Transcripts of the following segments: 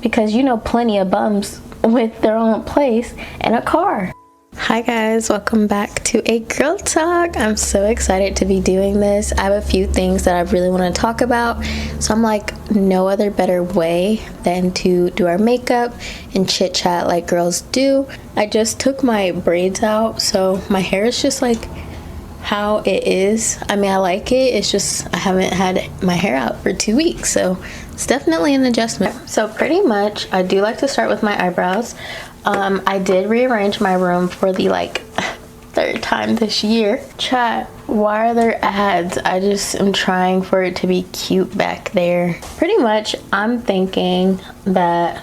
because you know plenty of bums with their own place and a car. Hi guys, welcome back to a girl talk. I'm so excited to be doing this. I have a few things that I really want to talk about, so I'm like, no other better way than to do our makeup and chit chat like girls do. I just took my braids out, so my hair is just like how it is. I mean, I like it, it's just I haven't had my hair out for 2 weeks, so it's definitely an adjustment. So pretty much I do like to start with my eyebrows. I did rearrange my room for the third time this year. Chat, why are there ads? I just am trying for it to be cute back there. Pretty much I'm thinking that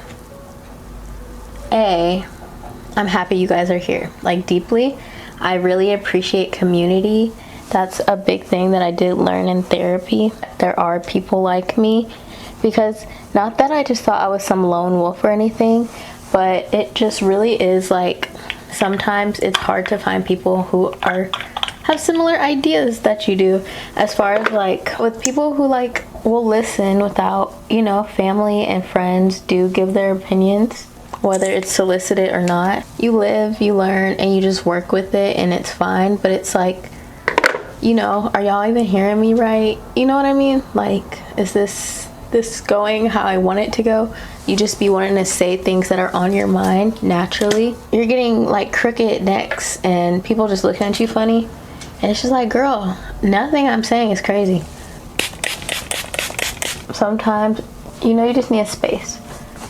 I'm happy you guys are here, like deeply. I really appreciate community. That's a big thing that I did learn in therapy. There are people like me, because not that I just thought I was some lone wolf or anything, but it just really is like sometimes it's hard to find people who have similar ideas that you do, as far as like with people who like will listen without, you know, family and friends do give their opinions, whether it's solicited or not. You live, you learn, and you just work with it, and it's fine. But it's like, you know, are y'all even hearing me right? You know what I mean? Like, is this going how I want it to go? You just be wanting to say things that are on your mind naturally. You're getting like crooked necks and people just looking at you funny, and it's just like, girl, nothing I'm saying is crazy. Sometimes, you know, you just need a space.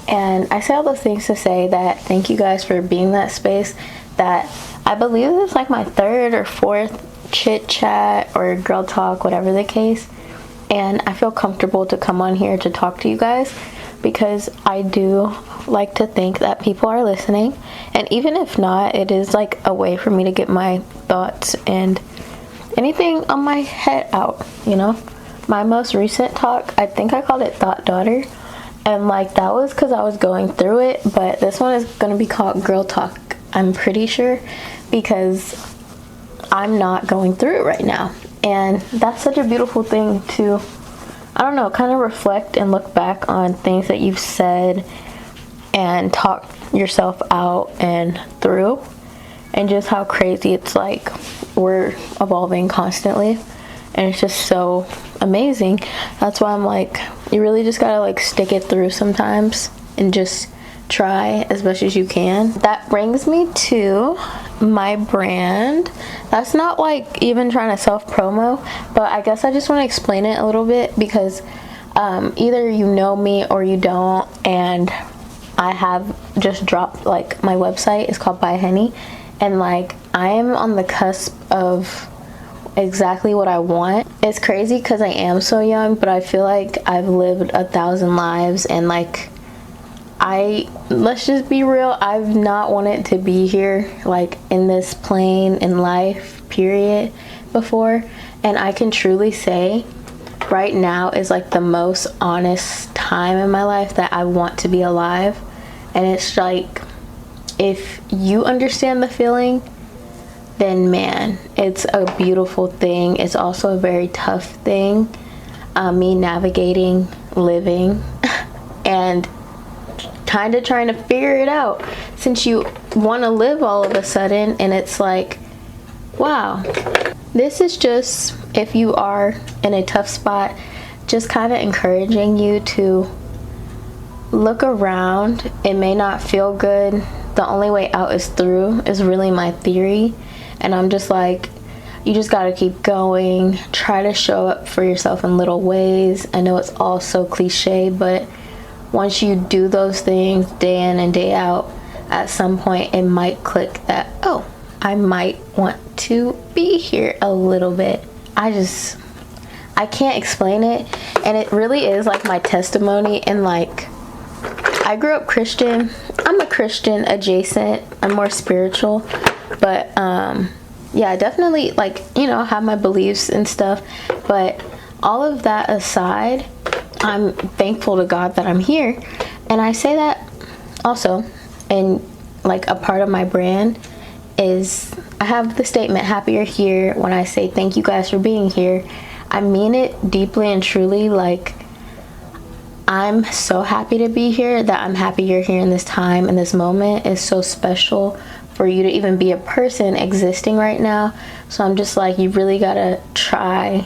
And I say all those things to say that thank you guys for being that space. That I believe it's like my third or fourth chit chat or girl talk, whatever the case. And I feel comfortable to come on here to talk to you guys, because I do like to think that people are listening. And even if not, it is like a way for me to get my thoughts and anything on my head out, you know. My most recent talk, I think I called it Thought Daughter, and like that was because I was going through it. But this one is going to be called Girl Talk, I'm pretty sure, because I'm not going through it right now. And that's such a beautiful thing to, I don't know, kind of reflect and look back on things that you've said and talk yourself out and through, and just how crazy it's like we're evolving constantly, and it's just so amazing. That's why I'm like, you really just gotta like stick it through sometimes and just try as much as you can. That brings me to my brand. That's not like even trying to self-promo, but I guess I just want to explain it a little bit, because either you know me or you don't. And I have just dropped, like, my website is called By Henny, and like I am on the cusp of exactly what I want. It's crazy because I am so young, but I feel like I've lived 1,000 lives, and like let's just be real, I've not wanted to be here, like in this plane in life, period, before. And I can truly say right now is like the most honest time in my life that I want to be alive. And it's like, if you understand the feeling, then man, it's a beautiful thing. It's also a very tough thing, me navigating living and kind of trying to figure it out, since you want to live all of a sudden. And it's like, wow, this is just, if you are in a tough spot, just kind of encouraging you to look around. It may not feel good. The only way out is through, is really my theory. And I'm just like, you just got to keep going. Try to show up for yourself in little ways. I know it's all so cliche, but once you do those things day in and day out, at some point it might click that, oh, I might want to be here a little bit. I can't explain it. And it really is like my testimony. And like, I grew up Christian. I'm a Christian adjacent. I'm more spiritual. But yeah, I definitely, like, you know, have my beliefs and stuff. But all of that aside, I'm thankful to God that I'm here. And I say that also, and like a part of my brand is, I have the statement, happier here. When I say thank you guys for being here, I mean it deeply and truly. Like, I'm so happy to be here, that I'm happy you're here in this time, and this moment is so special for you to even be a person existing right now. So I'm just like, you really gotta try.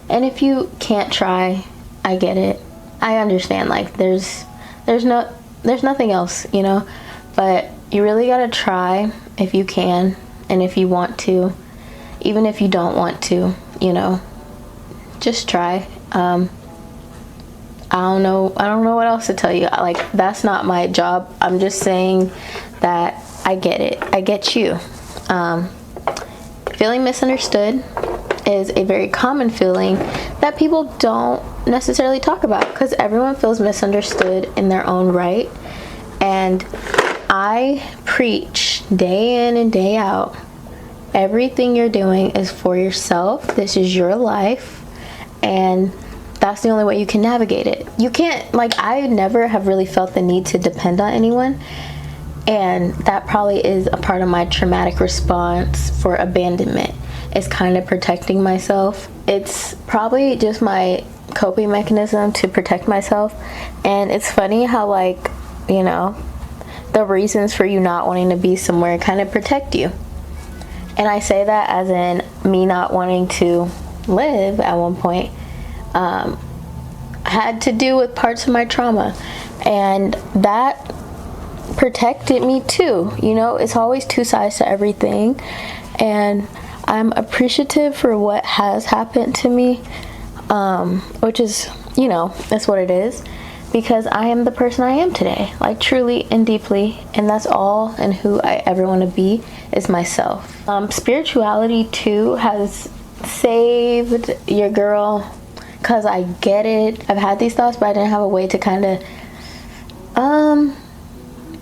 And if you can't try, I get it. I understand, like there's nothing else, you know, but you really gotta try if you can, and if you want to, even if you don't want to, you know, just try. I don't know what else to tell you. Like, that's not my job. I'm just saying that I get it. I get you. Feeling misunderstood is a very common feeling that people don't necessarily talk about, because everyone feels misunderstood in their own right. And I preach day in and day out, everything you're doing is for yourself. This is your life, and that's the only way you can navigate it. You can't, like, I never have really felt the need to depend on anyone, and that probably is a part of my traumatic response for abandonment, is kind of protecting myself. It's probably just my coping mechanism to protect myself. And it's funny how, like, you know, the reasons for you not wanting to be somewhere kind of protect you. And I say that as in me not wanting to live at one point had to do with parts of my trauma, and that protected me too. You know, it's always two sides to everything, and I'm appreciative for what has happened to me, which is, you know, that's what it is, because I am the person I am today, like truly and deeply, and that's all, and who I ever want to be is myself. Spirituality too has saved your girl, because I get it. I've had these thoughts, but I didn't have a way to kind of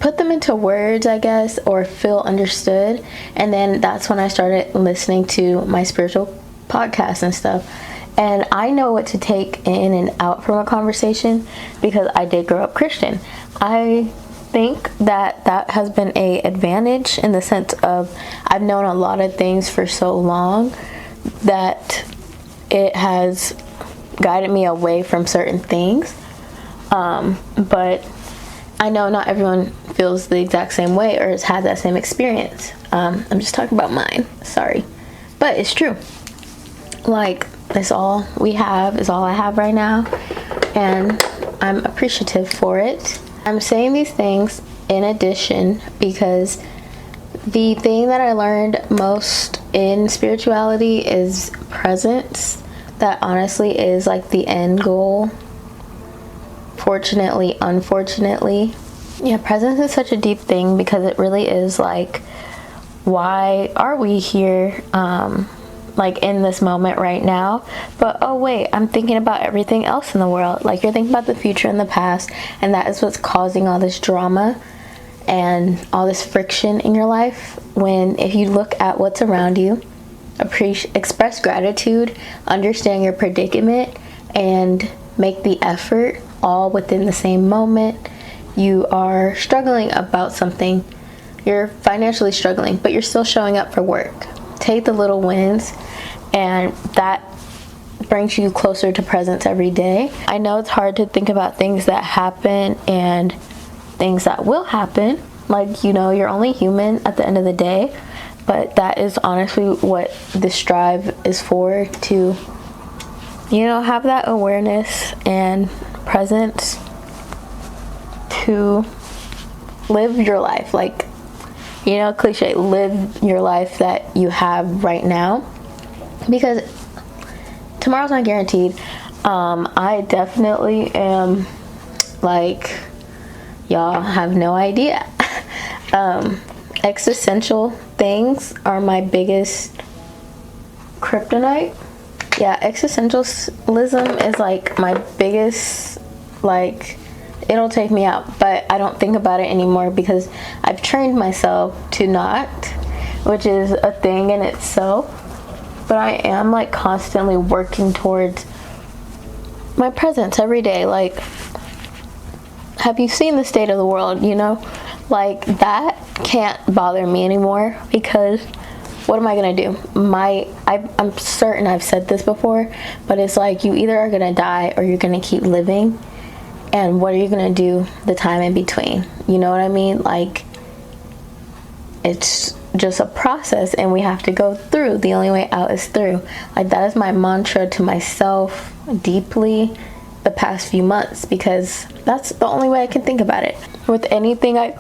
put them into words, I guess, or feel understood. And then that's when I started listening to my spiritual podcasts and stuff. And I know what to take in and out from a conversation, because I did grow up Christian. I think that that has been a advantage, in the sense of I've known a lot of things for so long that it has guided me away from certain things. But I know not everyone feels the exact same way or has had that same experience. I'm just talking about mine, sorry. But it's true. Like, it's all we have, is all I have right now, and I'm appreciative for it. I'm saying these things in addition because the thing that I learned most in spirituality is presence. That honestly is like the end goal. Fortunately, unfortunately. Yeah, presence is such a deep thing, because it really is like, why are we here, like in this moment right now? But oh wait, I'm thinking about everything else in the world. Like, you're thinking about the future and the past, and that is what's causing all this drama and all this friction in your life. When if you look at what's around you, express gratitude, understand your predicament, and make the effort all within the same moment. You are struggling about something, you're financially struggling, but you're still showing up for work. Take the little wins, and that brings you closer to presence every day. I know it's hard to think about things that happen and things that will happen. Like, you know, you're only human at the end of the day. But that is honestly what this drive is for, to, you know, have that awareness and presence to live your life. Like, you know, cliche, live your life that you have right now, because tomorrow's not guaranteed. I definitely am, like, y'all have no idea. Existential things are my biggest kryptonite. Yeah, existentialism is like my biggest, like, it'll take me out, but I don't think about it anymore because I've trained myself to not, which is a thing in itself. But I am like constantly working towards my presence every day. Like, have you seen the state of the world, you know? Like, that can't bother me anymore, because what am I gonna do? I'm certain I've said this before, but it's like, you either are gonna die or you're gonna keep living. And what are you gonna do the time in between? You know what I mean? Like, it's just a process and we have to go through. The only way out is through. Like, that is my mantra to myself deeply the past few months, because that's the only way I can think about it. With anything I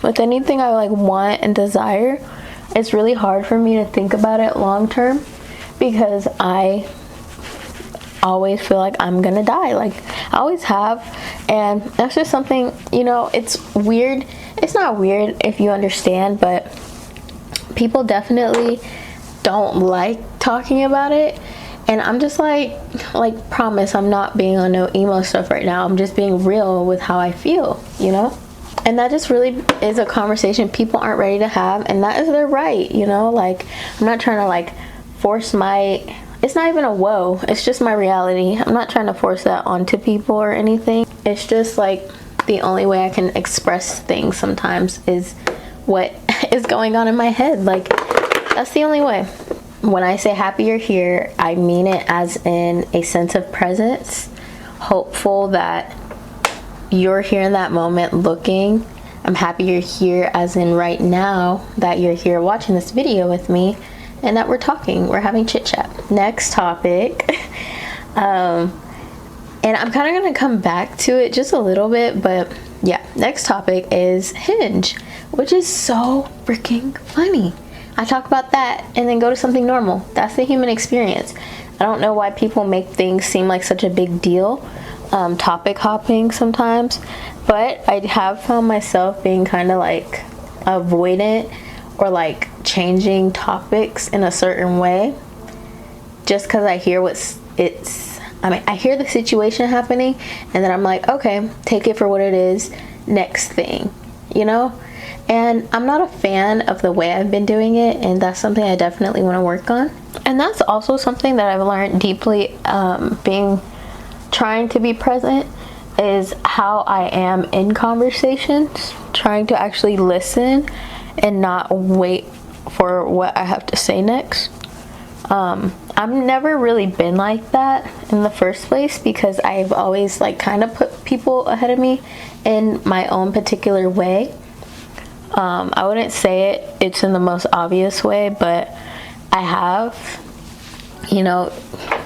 like want and desire, it's really hard for me to think about it long term, because I always feel like I'm gonna die. Like, I always have. And that's just something, you know, it's weird. It's not weird if you understand, but people definitely don't like talking about it. And I'm just like promise, I'm not being on no emo stuff right now. I'm just being real with how I feel, you know? And that just really is a conversation people aren't ready to have, and that is their right, you know? Like, I'm not trying to like force it's not even a woe, it's just my reality. I'm not trying to force that onto people or anything. It's just like the only way I can express things sometimes is what is going on in my head. Like, that's the only way. When I say happy you're here, I mean it as in a sense of presence, hopeful that you're here in that moment looking. I'm happy you're here as in right now, that you're here watching this video with me, and that we're talking, we're having chit chat. Next topic, and I'm kind of going to come back to it just a little bit, but yeah, next topic is Hinge, which is so freaking funny. I talk about that and then go to something normal. That's the human experience. I don't know why people make things seem like such a big deal, topic hopping sometimes, but I have found myself being kind of like avoidant or like changing topics in a certain way just because I hear I hear the situation happening, and then I'm like, okay, take it for what it is, next thing, you know? And I'm not a fan of the way I've been doing it, and that's something I definitely want to work on. And that's also something that I've learned deeply, trying to be present, is how I am in conversations, trying to actually listen and not wait for what I have to say next. I've never really been like that in the first place, because I've always like kind of put people ahead of me in my own particular way. I wouldn't say it's in the most obvious way, but I have. You know,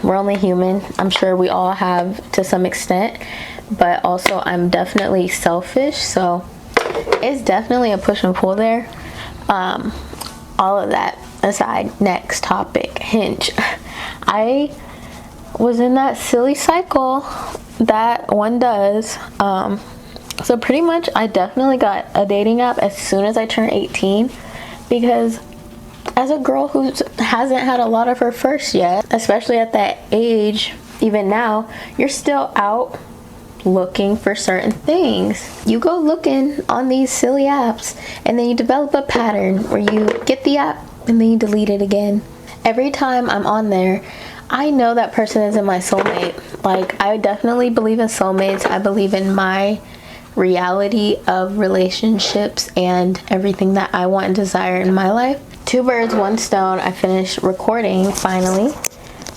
we're only human. I'm sure we all have to some extent, but also I'm definitely selfish, so it's definitely a push and pull there. All of that aside, next topic, Hinge. I was in that silly cycle that one does. So pretty much I definitely got a dating app as soon as I turned 18, because as a girl who hasn't had a lot of her first yet, especially at that age, even now, you're still out looking for certain things. You go looking on these silly apps, and then you develop a pattern where you get the app and then you delete it again. Every time I'm on there, I know that person isn't my soulmate. Like, I definitely believe in soulmates. I believe in my reality of relationships and everything that I want and desire in my life. Two birds, one stone. I finished recording, finally,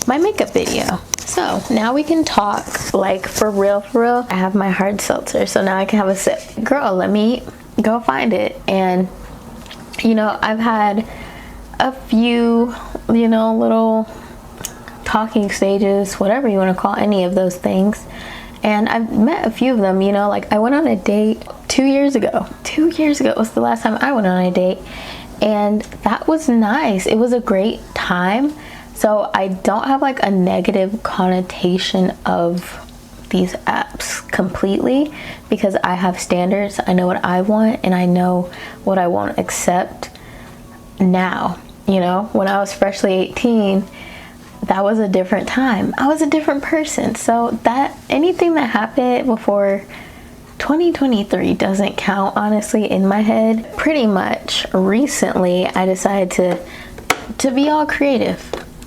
my makeup video. So now we can talk, like, for real, for real. I have my hard seltzer, so now I can have a sip. Girl, let me go find it. And, you know, I've had a few, you know, little talking stages, whatever you want to call any of those things. And I've met a few of them, you know, like I went on a date 2 years ago. 2 years ago was the last time I went on a date. And that was nice. It was a great time. So I don't have like a negative connotation of these apps completely, because I have standards. I know what I want, and I know what I won't accept now. You know, when I was freshly 18, that was a different time. I was a different person. So that anything that happened before 2023 doesn't count, honestly, in my head. Pretty much recently, I decided to be all creative.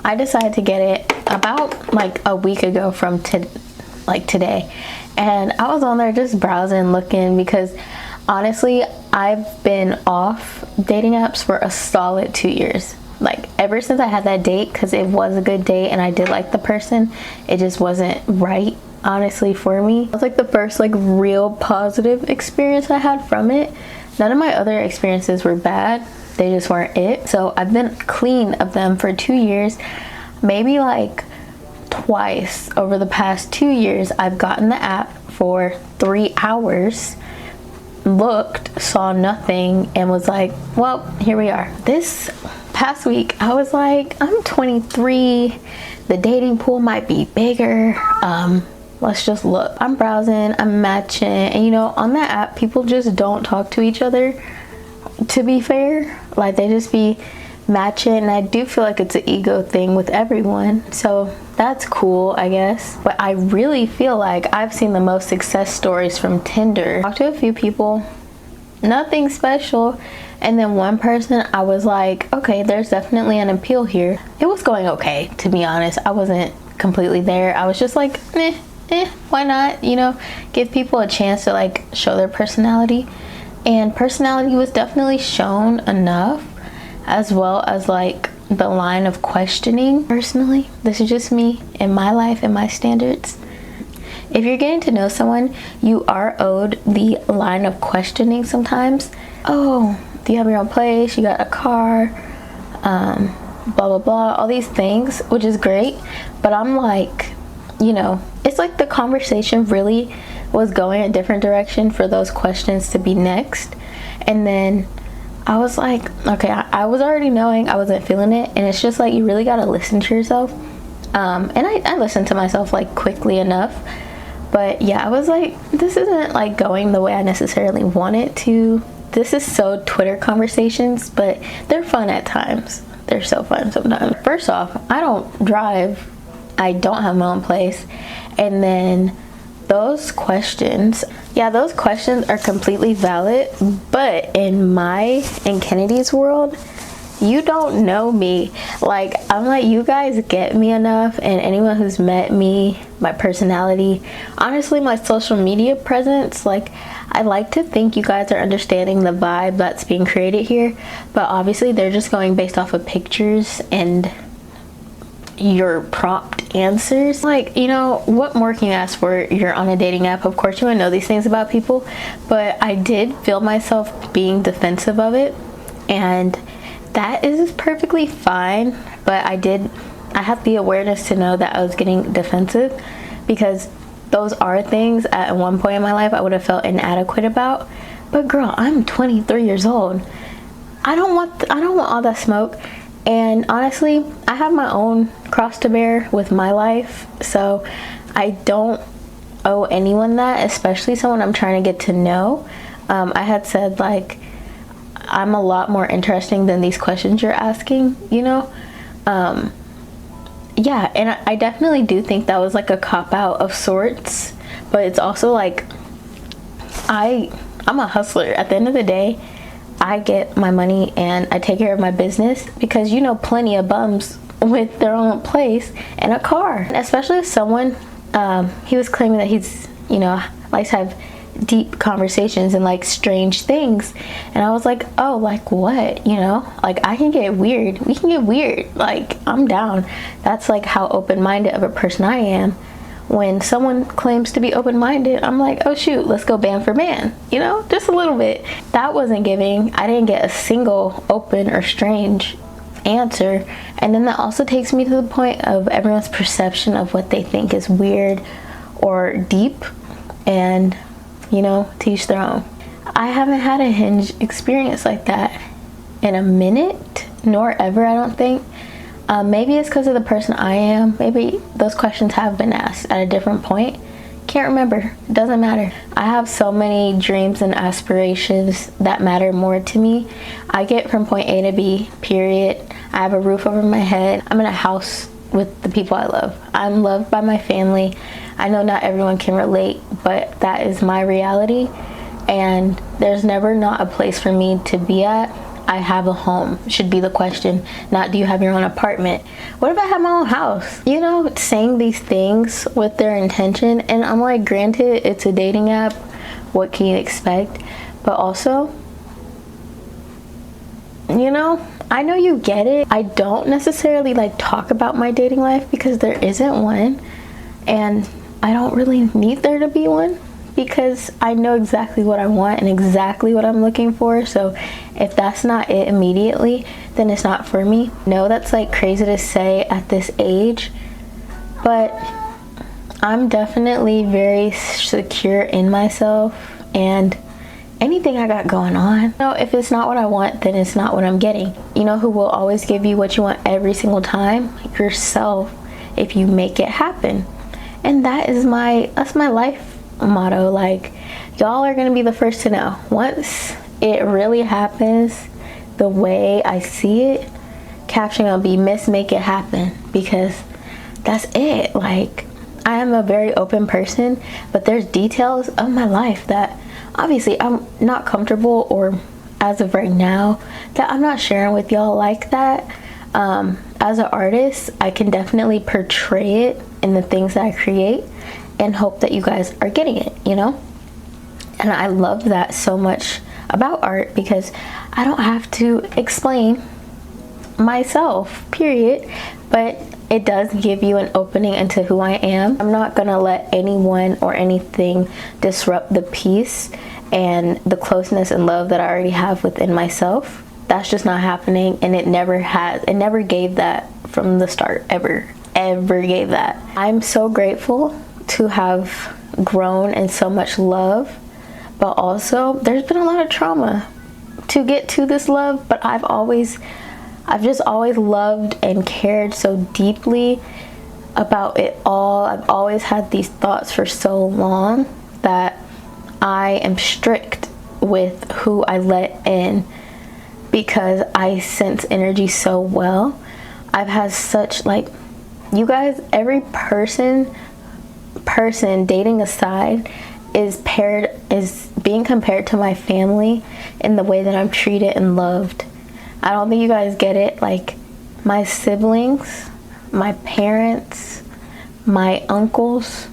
I decided to get it about like a week ago from today. And I was on there just browsing, looking, because honestly, I've been off dating apps for a solid 2 years. Like, ever since I had that date, because it was a good date and I did like the person, it just wasn't right honestly, for me. It was like the first like real positive experience I had from it. None of my other experiences were bad, they just weren't it. So I've been clean of them for 2 years. Maybe like twice over the past 2 years I've gotten the app for 3 hours, looked, saw nothing, and was like, well, here we are. This past week I was like, I'm 23, the dating pool might be bigger, let's just look. I'm browsing, I'm matching, and you know, on that app people just don't talk to each other, to be fair. Like, they just be matching, and I do feel like it's an ego thing with everyone, so that's cool, I guess. But I really feel like I've seen the most success stories from Tinder. I talked to a few people, nothing special, and then one person I was like, okay, there's definitely an appeal here. It was going okay, to be honest. I wasn't completely there. I was just like, why not, you know, give people a chance to like show their personality. And personality was definitely shown enough, as well as like the line of questioning. Personally, this is just me and my life and my standards. If you're getting to know someone, you are owed the line of questioning sometimes. Oh, do you have your own place? You got a car? Blah, blah, blah, all these things, which is great. But I'm like, you know, it's like the conversation really was going a different direction for those questions to be next. And then I was like, okay, I was already knowing I wasn't feeling it, and it's just like, you really gotta listen to yourself. And I listened to myself like quickly enough, but yeah, I was like, this isn't like going the way I necessarily want it to. This is so Twitter conversations, but they're fun at times. They're so fun sometimes. First off, I don't drive, I don't have my own place, and then those questions, yeah, those questions are completely valid, but in Kennedy's world, you don't know me. Like, I'm like, you guys get me enough, and anyone who's met me, my personality, honestly, my social media presence, like, I like to think you guys are understanding the vibe that's being created here, but obviously they're just going based off of pictures and your prompt answers. Like, you know, what more can you ask for? You're on a dating app, of course you want to know these things about people, but I did feel myself being defensive of it, and that is perfectly fine. But I had the awareness to know that I was getting defensive, because those are things at one point in my life I would have felt inadequate about. But girl, I'm 23 years old. I don't want all that smoke. And honestly, I have my own cross to bear with my life, so I don't owe anyone that, especially someone I'm trying to get to know. I had said, like, I'm a lot more interesting than these questions you're asking, you know? Yeah, and I definitely do think that was like a cop-out of sorts, but it's also like, I'm a hustler. At the end of the day, I get my money and I take care of my business, because you know plenty of bums with their own place and a car. Especially if someone, he was claiming that he's, you know, likes to have deep conversations and like strange things, and I was like, oh, like what, you know, like I can get weird, we can get weird, like I'm down. That's like how open-minded of a person I am. When someone claims to be open-minded, I'm like, oh shoot, let's go band for band, you know, just a little bit. That wasn't giving. I didn't get a single open or strange answer. And then that also takes me to the point of everyone's perception of what they think is weird or deep, and you know, to each their own. I haven't had a Hinge experience like that in a minute, nor ever, I don't think. Maybe it's because of the person I am. Maybe those questions have been asked at a different point. Can't remember. Doesn't matter. I have so many dreams and aspirations that matter more to me. I get from point A to B, period. I have a roof over my head. I'm in a house with the people I love. I'm loved by my family. I know not everyone can relate, but that is my reality. And there's never not a place for me to be at. I have a home should be the question, not do you have your own apartment. What if I have my own house? You know, saying these things with their intention, and I'm like, granted, it's a dating app, what can you expect? But also, you know, I know you get it. I don't necessarily like talk about my dating life because there isn't one, and I don't really need there to be one, because I know exactly what I want and exactly what I'm looking for. So if that's not it immediately, then it's not for me. No, that's like crazy to say at this age, but I'm definitely very secure in myself and anything I got going on. No, if it's not what I want, then it's not what I'm getting. You know who will always give you what you want every single time? Yourself, if you make it happen. And that's my life motto. Like, y'all are gonna be the first to know once it really happens the way I see it. Caption gonna be Miss Make It Happen, because that's it. Like, I am a very open person, but there's details of my life that obviously I'm not comfortable, or as of right now, that I'm not sharing with y'all like that. As an artist, I can definitely portray it in the things that I create and hope that you guys are getting it, you know? And I love that so much about art, because I don't have to explain myself, period, but it does give you an opening into who I am. I'm not gonna let anyone or anything disrupt the peace and the closeness and love that I already have within myself. That's just not happening, and it never has. It never gave that from the start, ever gave that. I'm so grateful to have grown in so much love, but also there's been a lot of trauma to get to this love, but I've just always loved and cared so deeply about it all. I've always had these thoughts for so long that I am strict with who I let in, because I sense energy so well. I've had such, like, you guys, every person dating aside is being compared to my family in the way that I'm treated and loved. I don't think you guys get it. Like, my siblings, my parents, my uncles,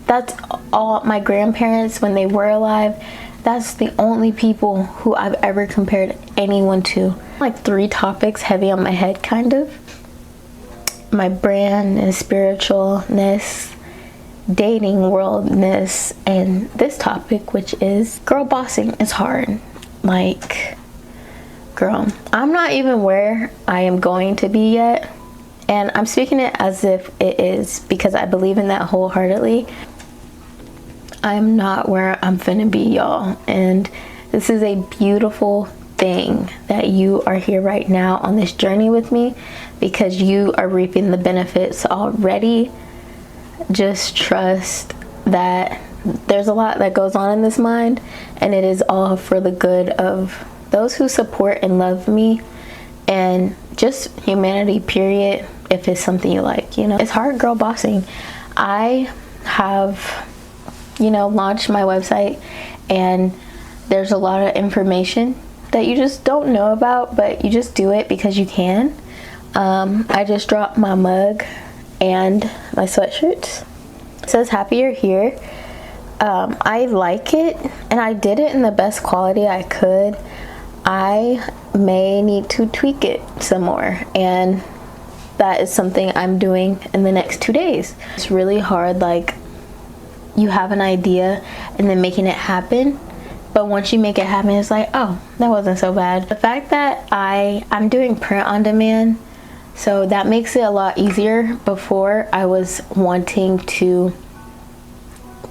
that's all, my grandparents when they were alive, that's the only people who I've ever compared anyone to. Like 3 topics heavy on my head, kind of. My brand and spiritualness, dating worldness, and this topic, which is girl bossing is hard. Like, girl, I'm not even where I am going to be yet, and I'm speaking it as if it is, because I believe in that wholeheartedly. I'm not where I'm finna be, y'all, and this is a beautiful thing that you are here right now on this journey with me, because you are reaping the benefits already. Just trust that there's a lot that goes on in this mind, and it is all for the good of those who support and love me, and just humanity, period, if it's something you like, you know. It's hard girl bossing. I have, you know, launched my website, and there's a lot of information that you just don't know about, but you just do it because you can. I just dropped my mug and my sweatshirts. It says happy you're here. I like it, and I did it in the best quality I could. I may need to tweak it some more, and that is something I'm doing in the next 2 days. It's really hard, like, you have an idea and then making it happen, but once you make it happen, it's like, oh, that wasn't so bad. The fact that I'm doing print on demand, so that makes it a lot easier. Before, I was wanting to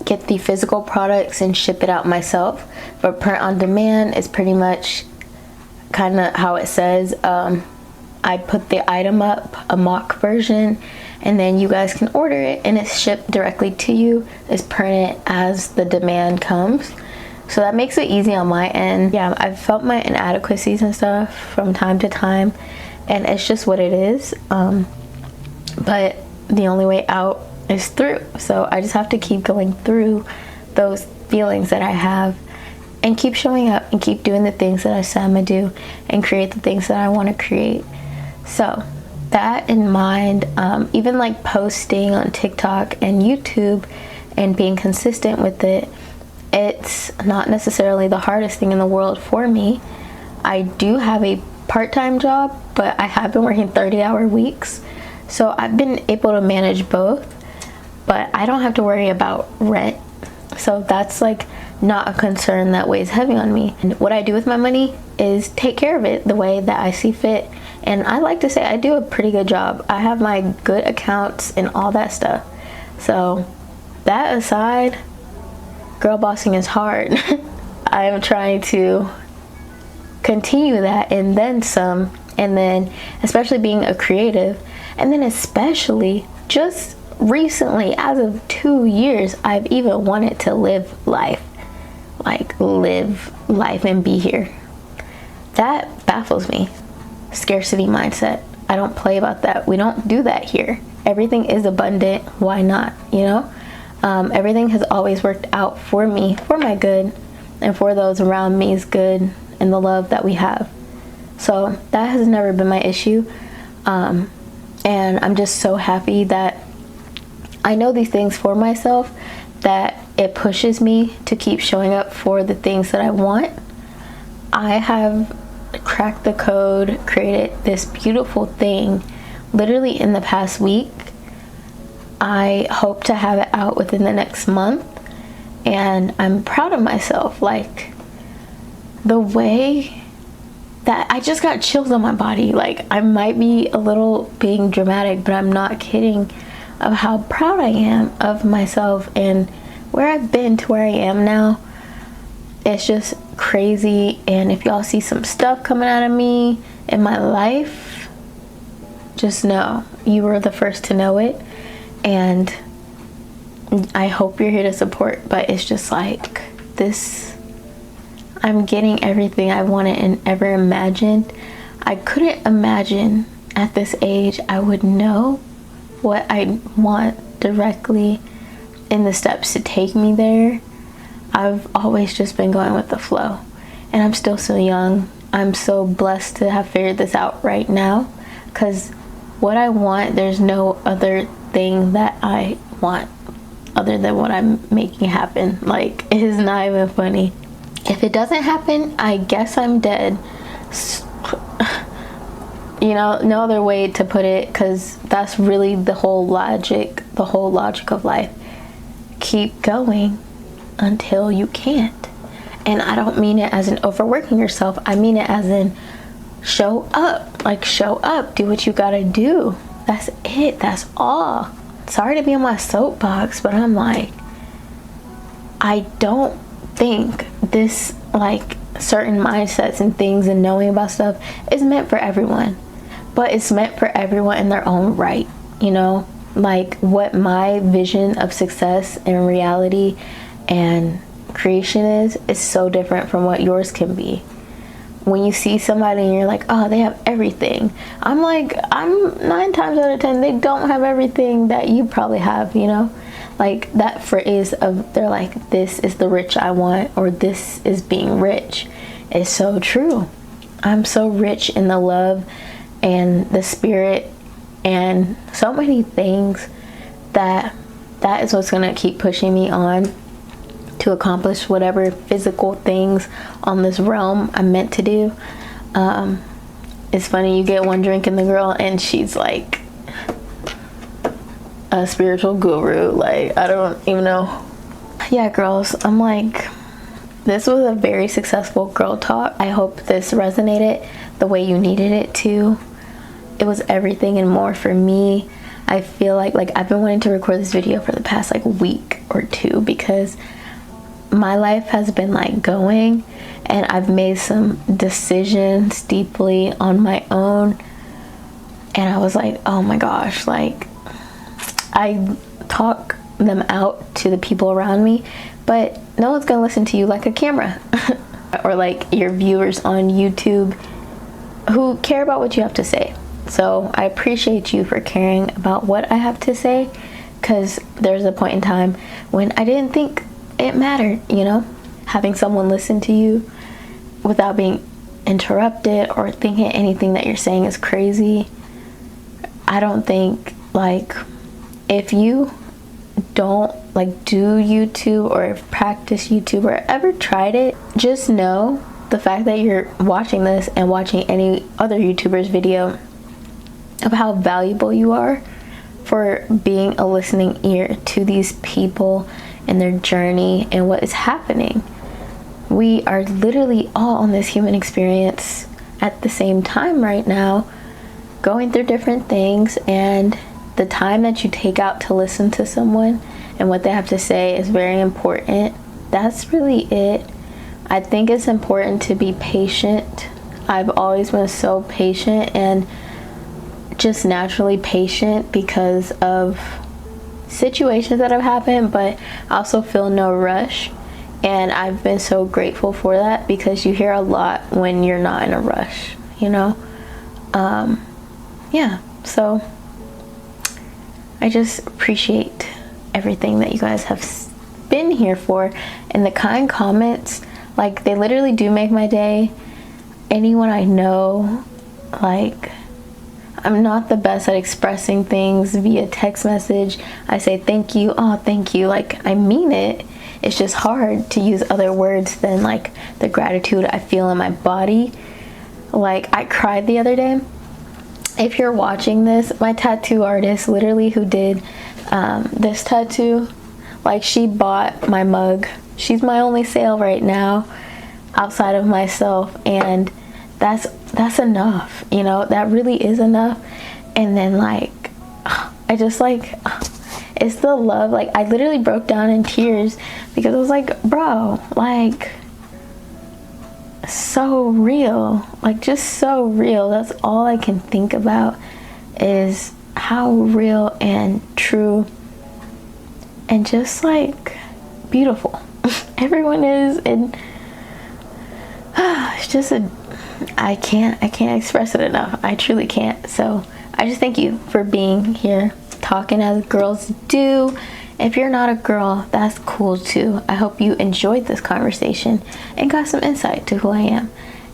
get the physical products and ship it out myself, but print on demand is pretty much kind of how it says. I put the item up, a mock version, and then you guys can order it, and it's shipped directly to you. It's printed as the demand comes, so that makes it easy on my end. Yeah, I've felt my inadequacies and stuff from time to time, and it's just what it is. But the only way out is through, so I just have to keep going through those feelings that I have, and keep showing up and keep doing the things that I said I'm gonna do, and create the things that I want to create. So that in mind, even like posting on TikTok and YouTube and being consistent with it, it's not necessarily the hardest thing in the world for me. I do have a part-time job, but I have been working 30-hour weeks, so I've been able to manage both. but I don't have to worry about rent. So that's like not a concern that weighs heavy on me. And what I do with my money is take care of it the way that I see fit. And I like to say I do a pretty good job. I have my good accounts and all that stuff. So that aside, girl bossing is hard. I am trying to continue that and then some. And then especially being a creative, and then especially just recently, as of 2 years, I've even wanted to live life. Like live life and be here. That baffles me. Scarcity mindset. I don't play about that. We don't do that here. Everything is abundant. Why not? You know? Everything has always worked out for me, for my good, and for those around me's good, and the love that we have. So that has never been my issue. And I'm just so happy that I know these things for myself, that it pushes me to keep showing up for the things that I want. I have cracked the code, created this beautiful thing literally in the past week. I hope to have it out within the next month, and I'm proud of myself. Like the way that I just got chills on my body. Like I might be a little being dramatic, but I'm not kidding, of how proud I am of myself and where I've been to where I am now. It's just crazy. And if y'all see some stuff coming out of me in my life, just know you were the first to know it. And I hope you're here to support, but it's just like this, I'm getting everything I wanted and ever imagined. I couldn't imagine at this age I would know what I want directly in the steps to take me there. I've always just been going with the flow, and I'm still so young. I'm so blessed to have figured this out right now, because what I want, there's no other thing that I want other than what I'm making happen. Like, it is not even funny. If it doesn't happen, I guess I'm dead. You know, no other way to put it, because that's really the whole logic of life. Keep going until you can't. And I don't mean it as in overworking yourself. I mean it as in show up. Like, show up. Do what you gotta do. That's it. That's all. Sorry to be on my soapbox, but I'm like, I don't think this, like, certain mindsets and things and knowing about stuff is meant for everyone. But it's meant for everyone in their own right, you know? Like, what my vision of success and reality and creation is so different from what yours can be. When you see somebody and you're like, oh, they have everything. I'm like, I'm 9 times out of 10, they don't have everything that you probably have, you know? Like, that phrase of, they're like, this is the rich I want, or this is being rich, is so true. I'm so rich in the love and the spirit and so many things that is what's gonna keep pushing me on to accomplish whatever physical things on this realm I'm meant to do. It's funny, you get one drink in the girl and she's like a spiritual guru. Like, I don't even know. Yeah, girls, I'm like, this was a very successful girl talk. I hope this resonated the way you needed it to. It was everything and more for me. I feel like I've been wanting to record this video for the past like week or two, because my life has been like going, and I've made some decisions deeply on my own, and I was like, oh my gosh, like, I talk them out to the people around me, but no one's gonna listen to you like a camera or like your viewers on YouTube who care about what you have to say. So I appreciate you for caring about what I have to say, because there's a point in time when I didn't think it mattered, you know? Having someone listen to you without being interrupted or thinking anything that you're saying is crazy. I don't think, like, if you don't like do YouTube or practice YouTube or ever tried it, just know the fact that you're watching this and watching any other YouTuber's video of how valuable you are for being a listening ear to these people and their journey and what is happening. We are literally all on this human experience at the same time right now, going through different things, and the time that you take out to listen to someone and what they have to say is very important. That's really it. I think it's important to be patient. I've always been so patient and just naturally patient because of situations that have happened, but I also feel no rush. And I've been so grateful for that, because you hear a lot when you're not in a rush, you know? Yeah, so I just appreciate everything that you guys have been here for, and the kind comments. Like, they literally do make my day. Anyone I know, like, I'm not the best at expressing things via text message. I say thank you, oh thank you, like I mean it. It's just hard to use other words than like the gratitude I feel in my body. Like, I cried the other day. If you're watching this, my tattoo artist, literally, who did this tattoo, like, she bought my mug. She's my only sale right now outside of myself, and that's enough, you know? That really is enough. And then, like, I just, like, it's the love. Like, I literally broke down in tears because I was like, bro, like, so real. Like, just so real. That's all I can think about, is how real and true and just, like, beautiful everyone is. And it's just I can't express it enough. I truly can't. So I just thank you for being here, talking as girls do. If you're not a girl, that's cool too. I hope you enjoyed this conversation and got some insight to who I am.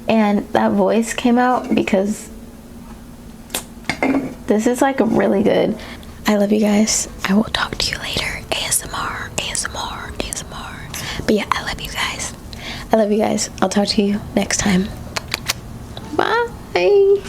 And that voice came out because this is like really good. I love you guys. I will talk to you later. ASMR, ASMR, ASMR. But yeah, I love you guys. I love you guys. I'll talk to you next time. Bye.